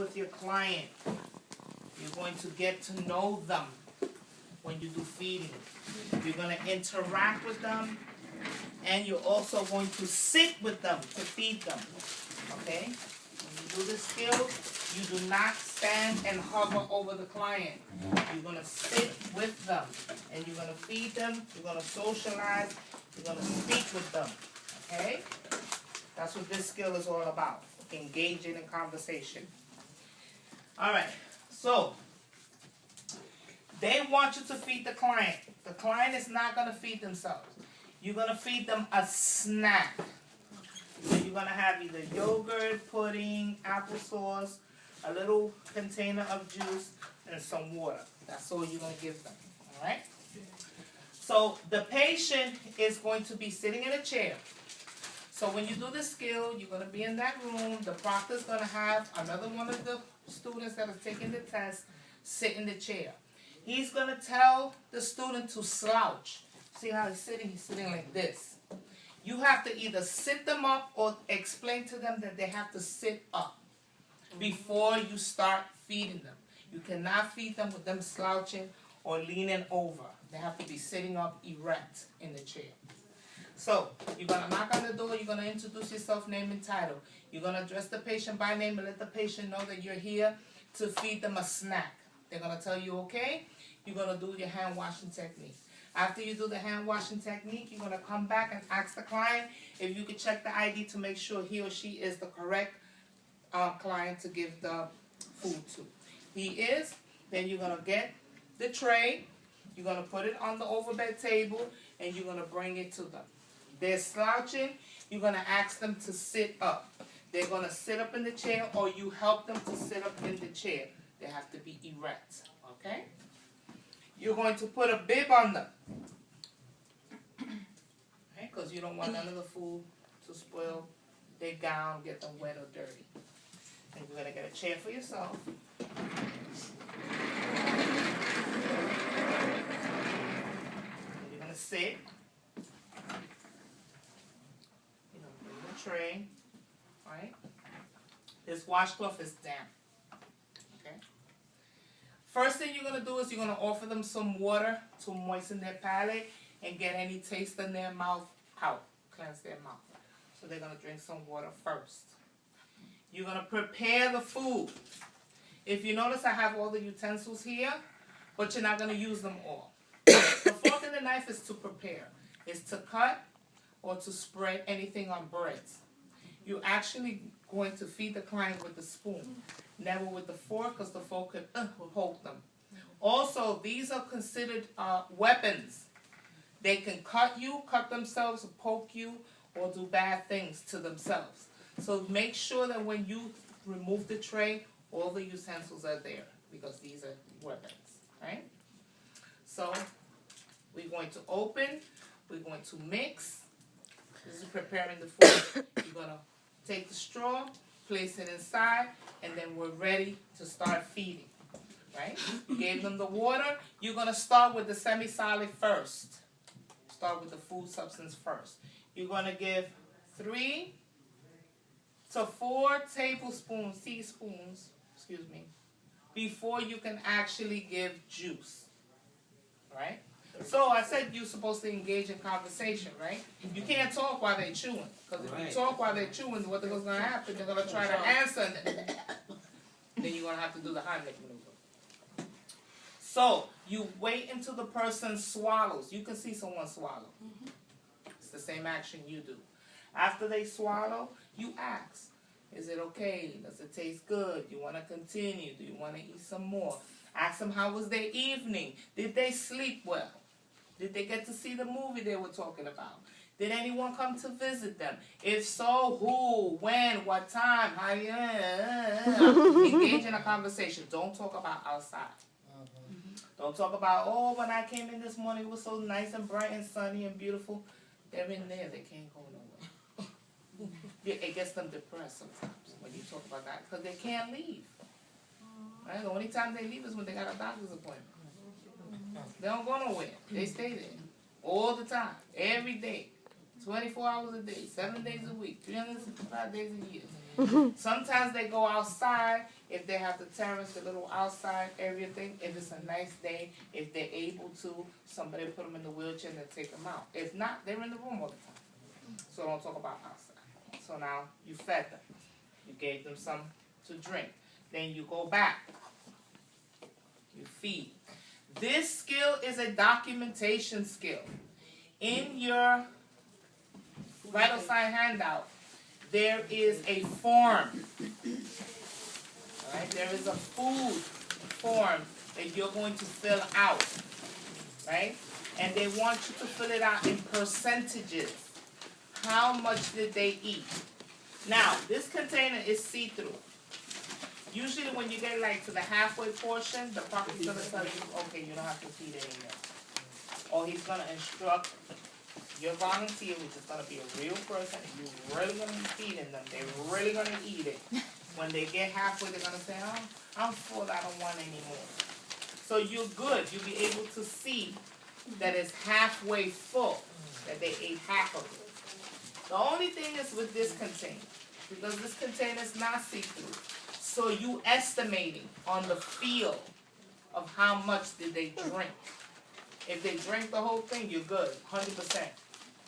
with your client. You're going to get to know them when you do feeding. You're going to interact with them, and you're also going to sit with them to feed them. Okay? When you do this skill, you do not stand and hover over the client. You're going to sit with them, and you're going to feed them, you're going to socialize, you're going to speak with them. Okay? That's what this skill is all about, engaging in conversation. All right, so they want you to feed the client. The client is not going to feed themselves. You're going to feed them a snack. So you're going to have either yogurt, pudding, applesauce, a little container of juice, and some water. That's all you're going to give them. All right? So the patient is going to be sitting in a chair. So when you do the skill, you're going to be in that room. The proctor is going to have another one of the students that is taking the test sit in the chair. He's going to tell the student to slouch. See how he's sitting? He's sitting like this. You have to either sit them up or explain to them that they have to sit up before you start feeding them. You cannot feed them with them slouching or leaning over. They have to be sitting up erect in the chair. So, you're going to knock on the door, you're going to introduce yourself, name and title. You're going to address the patient by name and let the patient know that you're here to feed them a snack. They're going to tell you, okay, you're going to do your hand washing technique. After you do the hand washing technique, you're going to come back and ask the client if you could check the ID to make sure he or she is the correct client to give the food to. He is, then you're going to get the tray, you're going to put it on the overbed table, and you're going to bring it to them. They're slouching, you're going to ask them to sit up. They're going to sit up in the chair, or you help them to sit up in the chair. They have to be erect, okay? You're going to put a bib on them, okay? Because you don't want none of the food to spoil their gown, get them wet or dirty. And you're going to get a chair for yourself. And you're going to sit. Tray, right? This washcloth is damp. Okay. First thing you're gonna do is you're gonna offer them some water to moisten their palate and get any taste in their mouth out, cleanse their mouth. So they're gonna drink some water first. You're gonna prepare the food. If you notice, I have all the utensils here, but you're not gonna use them all. The fork and the knife is to prepare. It's to cut or to spread anything on breads. You're actually going to feed the client with the spoon, never with the fork, because the fork could poke them. Also, these are considered weapons. They can cut you, cut themselves, poke you, or do bad things to themselves. So make sure that when you remove the tray, all the utensils are there, because these are weapons, right? So we're going to open, we're going to mix. This is preparing the food. You're going to take the straw, place it inside, and then we're ready to start feeding, right? You gave them the water. You're going to start with the semi-solid first. Start with the food substance first. You're going to give 3 to 4 teaspoons, before you can actually give juice, right? So I said you're supposed to engage in conversation, right? You can't talk while they're chewing. Because if you talk while they're chewing, what is going to happen? They're going to try to answer. Then you're going to have to do the Heimlich maneuver. So you wait until the person swallows. You can see someone swallow. It's the same action you do. After they swallow, you ask, is it okay? Does it taste good? Do you want to continue? Do you want to eat some more? Ask them how was their evening. Did they sleep well? Did they get to see the movie they were talking about? Did anyone come to visit them? If so, who, when, what time? How you engage in a conversation. Don't talk about outside. Don't talk about, oh, when I came in this morning, it was so nice and bright and sunny and beautiful. They're in there. They can't go nowhere. It gets them depressed sometimes when you talk about that because they can't leave. Right? The only time they leave is when they got a doctor's appointment. They don't go nowhere. They stay there all the time, every day, 24 hours a day, 7 days a week, 365 days a year. Sometimes they go outside if they have the terrace, the little outside area thing. If it's a nice day, if they're able to, somebody put them in the wheelchair and they take them out. If not, they're in the room all the time. So don't talk about outside. So now you fed them. You gave them some to drink. Then you go back. You feed. This skill is a documentation skill. In your vital sign handout, there is a form. All right, there is a food form that you're going to fill out. Right? And they want you to fill it out in percentages. How much did they eat? Now, this container is see-through. Usually when you get like to the halfway portion, the proctor's going to tell you, okay, you don't have to feed it anymore. Or he's going to instruct your volunteer, which is going to be a real person, and you're really going to be feeding them. They're really going to eat it. When they get halfway, they're going to say, oh, I'm full, I don't want any more. So you're good. You'll be able to see that it's halfway full, that they ate half of it. The only thing is with this container, because this container is not see-through, so you estimating on the feel of how much did they drink. If they drink the whole thing, you're good, 100%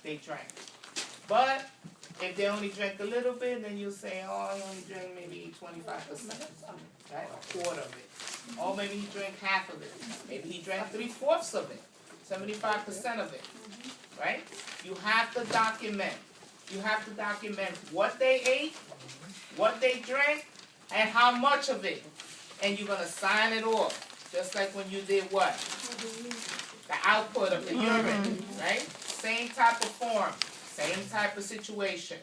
they drank. But if they only drank a little bit, then you'll say, oh, he only drank maybe 25%, right? A quarter of it. Or maybe he drank half of it. Maybe he drank 3/4 of it, 75% of it, right? You have to document. You have to document what they ate, what they drank, and how much of it. And you're going to sign it off, just like when you did what? The output of the urine, right? Same type of form, same type of situation,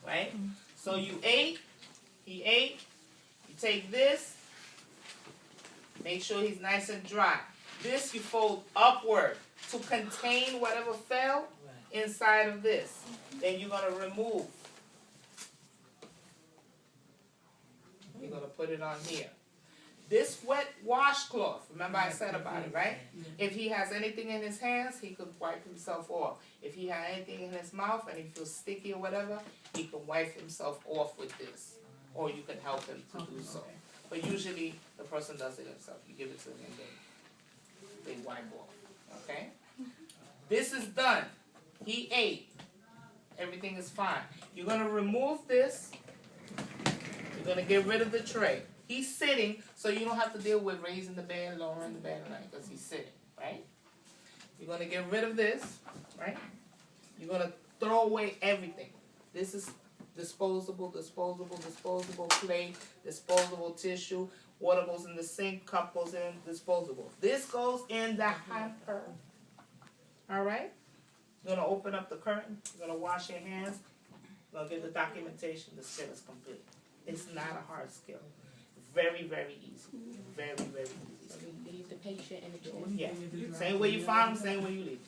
right? So you ate, he ate, you take this, make sure he's nice and dry. This you fold upward to contain whatever fell inside of this. Then you're going to remove. You're going to put it on here. This wet washcloth, remember I said about it, right? If he has anything in his hands, he could wipe himself off. If he has anything in his mouth and he feels sticky or whatever, he can wipe himself off with this. Or you can help him to do so. But usually the person does it himself. You give it to them and they wipe off. Okay? This is done. He ate. Everything is fine. You're going to remove this. You're going to get rid of the tray. He's sitting, so you don't have to deal with raising the bed, lowering the bed, right? Because he's sitting, right? You're going to get rid of this, right? You're going to throw away everything. This is disposable plate, disposable tissue. Water goes in the sink, cup goes in, disposable. This goes in the hamper. All right? You're going to open up the curtain. You're going to wash your hands. You're going to get the documentation. The skill is complete. It's not a hard skill. Very, very easy. Very, very easy. So you leave the patient in the chair. Yeah. Same way you found them, same way you leave.